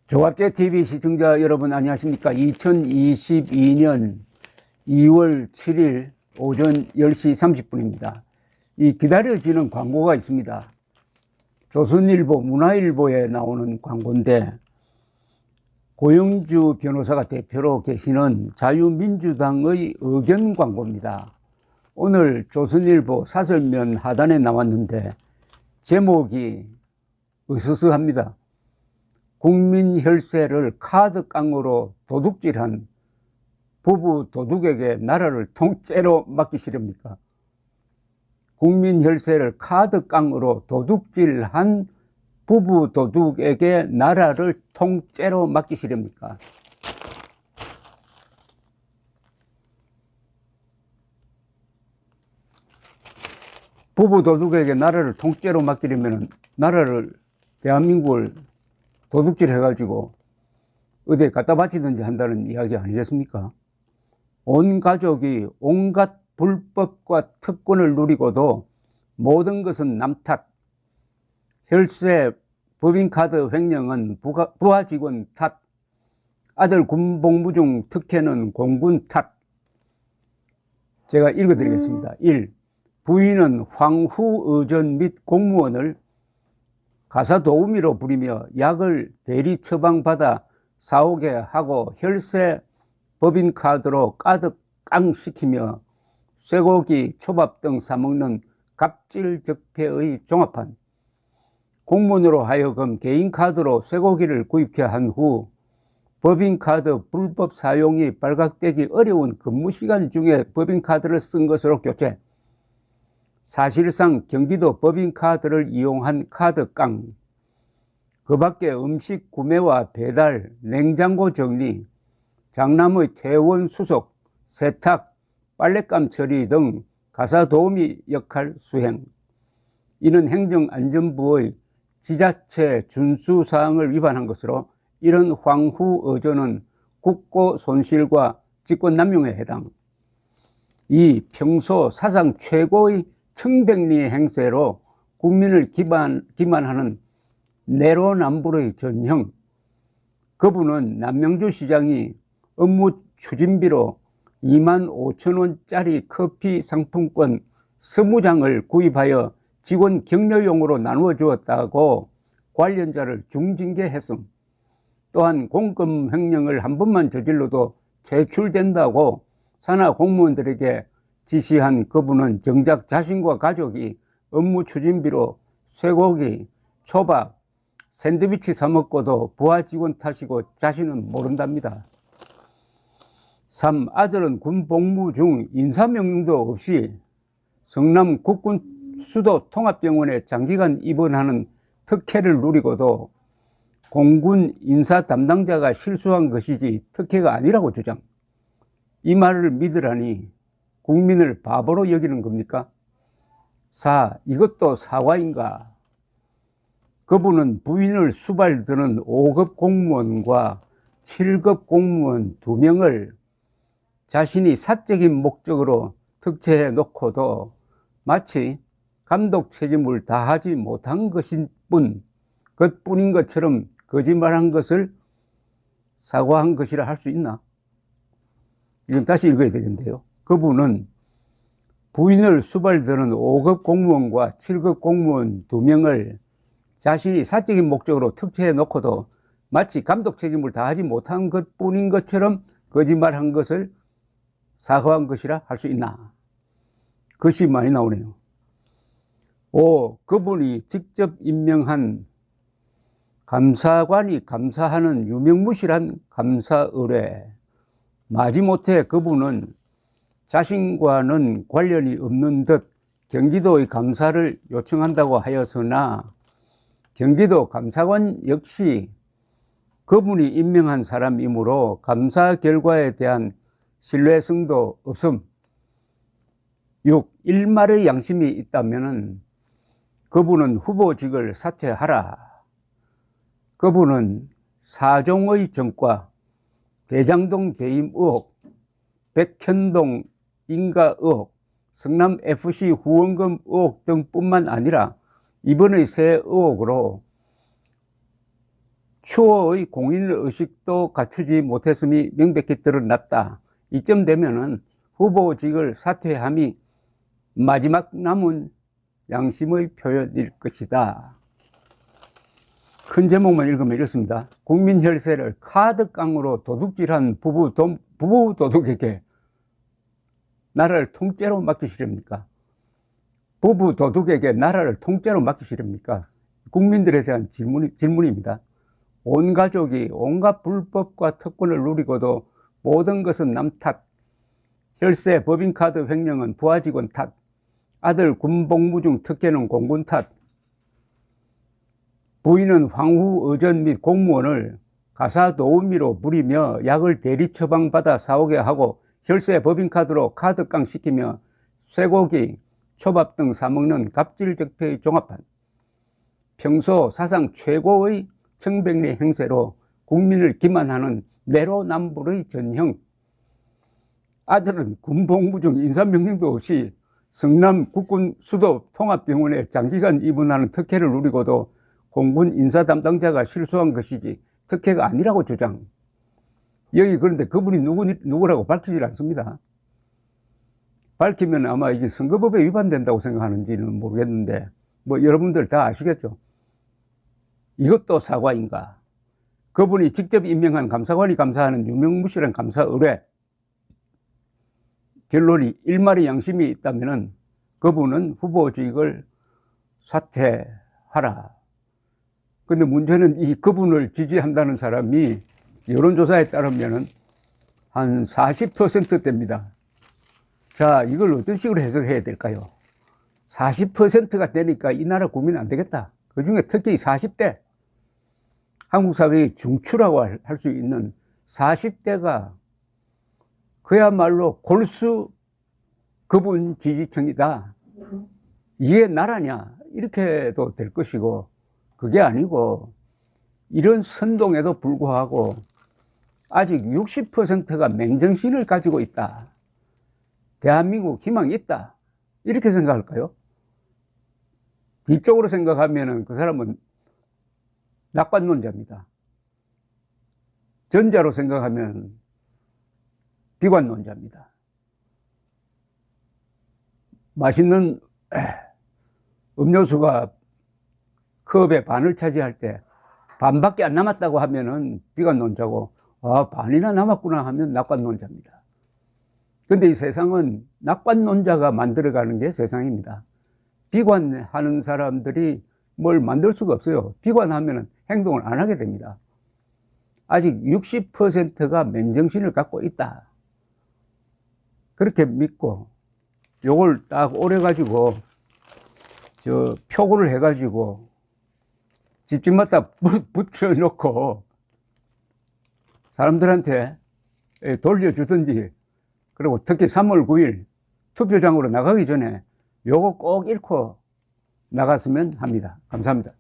조갑제TV 시청자 여러분 안녕하십니까. 2022년 2월 7일 오전 10시 30분입니다. 이 기다려지는 광고가 있습니다. 조선일보, 문화일보에 나오는 광고인데, 고영주 변호사가 대표로 계시는 자유민주당의 의견 광고입니다. 오늘 조선일보 사설면 하단에 나왔는데 제목이 으스스합니다. 국민 혈세를 카드깡으로 도둑질한 부부 도둑에게 나라를 통째로 맡기시렵니까? 국민 혈세를 카드깡으로 도둑질한 부부 도둑에게 나라를 통째로 맡기시렵니까? 부부 도둑에게 나라를 통째로 맡기려면 나라를, 대한민국을 도둑질 해가지고 어디에 갖다 바치든지 한다는 이야기 아니겠습니까? 온 가족이 온갖 불법과 특권을 누리고도 모든 것은 남 탓. 혈세 법인카드 횡령은 부하 직원 탓. 아들 군복무 중 특혜는 공군 탓. 제가 읽어드리겠습니다. 1. 부인은 황후 의전 및 공무원을 가사 도우미로 부리며 약을 대리 처방받아 사오게 하고 혈세 법인카드로 가득 시키며 쇠고기, 초밥 등 사먹는 갑질적폐의 종합판. 공무원으로 하여금 개인카드로 쇠고기를 구입해 한 후 법인카드 불법 사용이 발각되기 어려운 근무시간 중에 법인카드를 쓴 것으로 교체. 사실상 경기도 법인카드를 이용한 카드깡. 그 밖에 음식 구매와 배달, 냉장고 정리, 장남의 퇴원 수속, 세탁, 빨랫감 처리 등 가사 도우미 역할 수행. 이는 행정안전부의 지자체 준수사항을 위반한 것으로 이런 황후 의존은 국고 손실과 직권남용에 해당. 2. 평소 사상 최고의 청백리 행세로 국민을 기만하는 내로남불의 전형. 그분은 남명주 시장이 업무 추진비로 25,000원짜리 커피 상품권 20장을 구입하여 직원 격려용으로 나누어 주었다고 관련자를 중징계했음. 또한 공금 횡령을 한 번만 저질러도 제출된다고 산하 공무원들에게 지시한 그분은 정작 자신과 가족이 업무 추진비로 쇠고기, 초밥, 샌드위치 사 먹고도 부하 직원 탓이고 자신은 모른답니다. 3. 아들은 군 복무 중 인사명령도 없이 성남 국군 수도 통합병원에 장기간 입원하는 특혜를 누리고도 공군 인사 담당자가 실수한 것이지 특혜가 아니라고 주장. 이 말을 믿으라니 국민을 바보로 여기는 겁니까? 4. 이것도 사과인가? 그분은 부인을 수발드는 5급 공무원과 7급 공무원 2명을 자신이 사적인 목적으로 특채해 놓고도 마치 감독 책임을 다하지 못한 것뿐인 것처럼 거짓말한 것을 사과한 것이라 할 수 있나? 이건 다시 읽어야 되겠는데요. 그분은 부인을 수발드는 5급 공무원과 7급 공무원 2명을 자신이 사적인 목적으로 특채해 놓고도 마치 감독 책임을 다하지 못한 것뿐인 것처럼 거짓말한 것을 사과한 것이라 할 수 있나? 글씨 많이 나오네요. 5. 그분이 직접 임명한 감사관이 감사하는 유명무실한 감사 의뢰. 마지못해 그분은 자신과는 관련이 없는 듯 경기도의 감사를 요청한다고 하였으나 경기도 감사관 역시 그분이 임명한 사람이므로 감사 결과에 대한 신뢰성도 없음. 6. 일말의 양심이 있다면 그분은 후보직을 사퇴하라. 그분은 사종의 전과, 대장동 배임 의혹, 백현동 인가 의혹, 성남FC 후원금 의혹 등뿐만 아니라 이번의 새 의혹으로 추호의 공인의식도 갖추지 못했음이 명백히 드러났다. 이쯤 되면은 후보직을 사퇴함이 마지막 남은 양심의 표현일 것이다. 큰 제목만 읽으면 이렇습니다. 국민 혈세를 카드깡으로 도둑질한 부부 도둑에게 나라를 통째로 맡기시렵니까? 부부 도둑에게 나라를 통째로 맡기시렵니까? 국민들에 대한 질문입니다. 온 가족이 온갖 불법과 특권을 누리고도 모든 것은 남 탓, 혈세 법인카드 횡령은 부하 직원 탓, 아들 군복무 중 특혜는 공군 탓, 부인은 황후 의전 및 공무원을 가사 도우미로 부리며 약을 대리 처방받아 사오게 하고 혈세 법인카드로 카드깡 시키며 쇠고기, 초밥 등 사먹는 갑질적폐의 종합판, 평소 사상 최고의 청백리 행세로 국민을 기만하는 내로남불의 전형, 아들은 군복무 중 인사명령도 없이 성남 국군 수도 통합병원에 장기간 입원하는 특혜를 누리고도 공군 인사 담당자가 실수한 것이지 특혜가 아니라고 주장. 여기 그런데 그분이 누구라고 밝히질 않습니다. 밝히면 아마 이게 선거법에 위반된다고 생각하는지는 모르겠는데, 뭐 여러분들 다 아시겠죠? 이것도 사과인가? 그분이 직접 임명한 감사관이 감사하는 유명무실한 감사 의뢰, 결론이 일말의 양심이 있다면 그분은 후보직을 사퇴하라. 근데 문제는 이 그분을 지지한다는 사람이 여론조사에 따르면 한 40%대입니다. 자, 이걸 어떤 식으로 해석해야 될까요? 40%가 되니까 이 나라 국민 안 되겠다. 그 중에 특히 40대, 한국 사회의 중추라고 할 수 있는 40대가 그야말로 골수 그분 지지층이다. 이게 나라냐? 이렇게도 될 것이고, 그게 아니고 이런 선동에도 불구하고 아직 60%가 맨정신을 가지고 있다. 대한민국 희망이 있다. 이렇게 생각할까요? 뒤쪽으로 생각하면 그 사람은 낙관론자입니다. 전자로 생각하면 비관론자입니다. 맛있는 음료수가 컵의 반을 차지할 때 반밖에 안 남았다고 하면은 비관론자고, 아, 반이나 남았구나 하면 낙관론자입니다. 근데 이 세상은 낙관론자가 만들어가는 게 세상입니다. 비관하는 사람들이 뭘 만들 수가 없어요. 비관하면 행동을 안 하게 됩니다. 아직 60%가 맨정신을 갖고 있다. 그렇게 믿고 요걸 딱 오래가지고 표구를 해가지고 집집마다 붙여놓고 사람들한테 돌려주든지, 그리고 특히 3월 9일 투표장으로 나가기 전에 요거 꼭 읽고 나갔으면 합니다. 감사합니다.